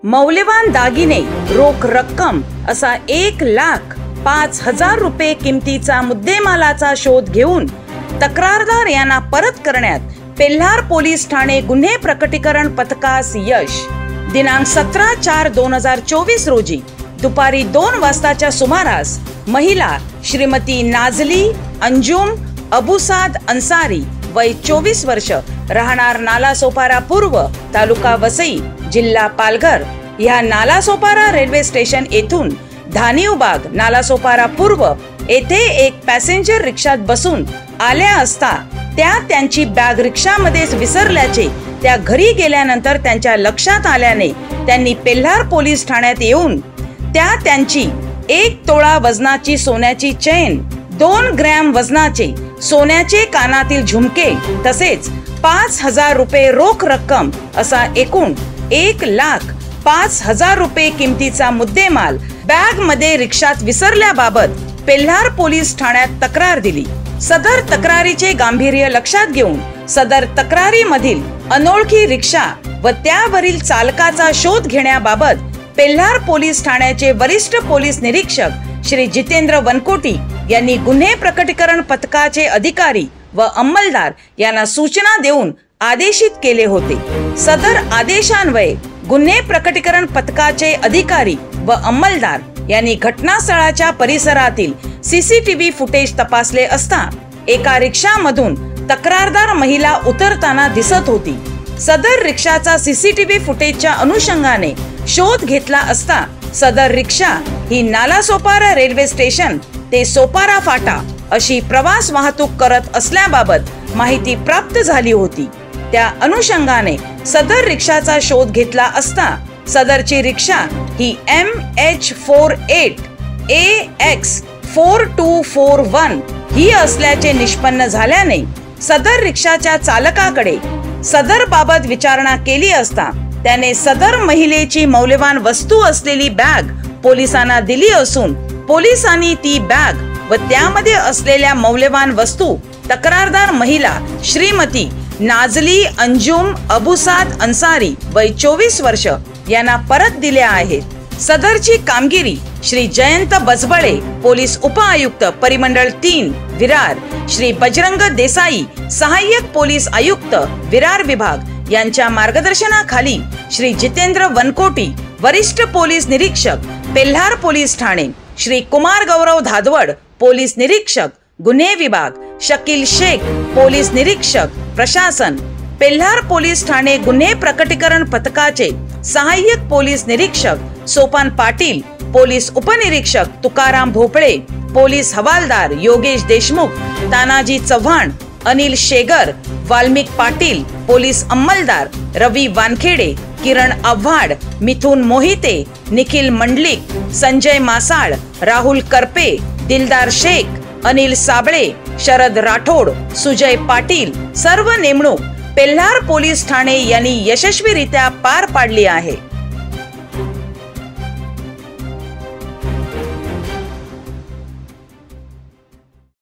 मौल्यवान दागिने, रोख रक्कम असा 1,05,000 रुपये किमतीचा मुद्देमालाचा शोध घेऊन तक्रारदार यांना परत करण्यात पेल्हार पोलीस ठाणे गुन्हे प्रकटीकरण पथकास यश. दिनांक 17/4/2024 रोजी दुपारी 2 वाजताच्या सुमारास महिला श्रीमती नाझली अंजुम अबुसाद अन्सारी वय 24 वर्ष, राहणार नालासोपारा पूर्व, तालुका वसई, जिल्हा पालघर या नालासोपारा रेल्वे स्टेशन येथून धानिवबाग नालासोपारा पूर्व येथे एक पॅसेंजर रिक्षात बसून आल्या असता त्या त्यांची बॅग रिक्षामध्येच विसरल्याचे त्या घरी गेल्यानंतर त्यांच्या लक्षात आल्याने त्यांनी पेल्हार पोलीस ठाण्यात येऊन त्यांची 1 तोळा वजनाची सोन्याची चेन, 2 ग्रॅम वजनाचे सोन्याचे कानातील झुमके तसेच 5,000 रुपये रोख रक्कम असा एकूण 1,05,000 रुपये किमतीचा मुद्देमाल बॅग मध्ये रिक्षात विसरल्याबाबत पेल्हार पोलीस ठाण्यात तक्रार दिली. सदर तक्रारीचे गांभीर्य लक्षात घेऊन सदर तक्रारीमधील अनोळखी रिक्षा व त्यावरील चालकाचा शोध घेण्याबाबत पेल्हार पोलीस ठाण्याचे वरिष्ठ पोलीस निरीक्षक श्री जितेंद्र वनकोटी यांनी गुन्हे प्रकटीकरण पथकाचे अधिकारी व अंमलदार यांना सूचना देऊन आदेशित केले होते. सदर आदेशान्वये गुन्हे प्रकटीकरण पथकाचे अधिकारी व अंमलदार यांनी घटनास्थळाच्या परिसरातील सीसीटीव्ही फुटेज तपासले असता एका रिक्षामधून तक्रारदार महिला उतरताना दिसत होती. सदर रिक्षाचा सीसीटीव्ही फुटेजच्या अनुषंगाने शोध घेतला असता सदर रिक्षा ही नालासोपारा रेल्वे स्टेशन ते सोपारा फाटा अशी प्रवास वाहतूक करत असल्याबाबत माहिती प्राप्त झाली होती. त्या अनुषंगाने सदर रिक्षाचा शोध घेतला असता सदरची रिक्षा ही MH48 AX 4241 ही असल्याचे निष्पन्न झाल्याने सदर रिक्षाच्या चालकाकडे सदर बाबत विचारणा केली असता त्याने सदर महिलेची मौल्यवान वस्तू असलेली बॅग पोलिसांना दिली असून पोलिसांनी ती बॅग व त्यामध्ये असलेल्या मौल्यवान वस्तू तक्रारदार महिला श्रीमती नाझली अंजुम अबुसाद अन्सारी वय 24 वर्ष यांना परत दिल्या आहेत. सदरची कामगिरी श्री जयंत बजबळे पोलीस उपआयुक्त परिमंडळ 3 विरार, श्री बजरंग देसाई सहाय्यक पोलीस आयुक्त विरार विभाग यांच्या मार्गदर्शनाखाली श्री जितेंद्र वनकोटी वरिष्ठ पोलीस निरीक्षक पेल्हार पोलीस ठाणे, श्री कुमार गौरव धादवड पोलीस निरीक्षक गुन्हे विभाग, शकील शेख पोलीस निरीक्षक प्रशासन, पेल्हार पोलीस ठाणे गुन्हे प्रकटीकरण पथकाचे सहाय्यक पोलीस निरीक्षक सोपान पाटील, पोलीस उपनिरीक्षक तुकाराम भोपळे, पोलीस हवालदार योगेश देशमुख, तानाजी चव्हाण, अनिल शेगर, वाल्मिक पाटील, पोलीस अंमलदार रवी वानखेडे, किरण आव्हाड, मिथुन मोहिते, निखिल मंडलिक, संजय मासाळ, राहुल करपे, दिलदार शेख, अनिल साबळे, शरद राठोड, सुजय पाटील सर्व नेमणूक पेल्हार पोलीस ठाणे यांनी यशस्वीरित्या पार पाडली आहे.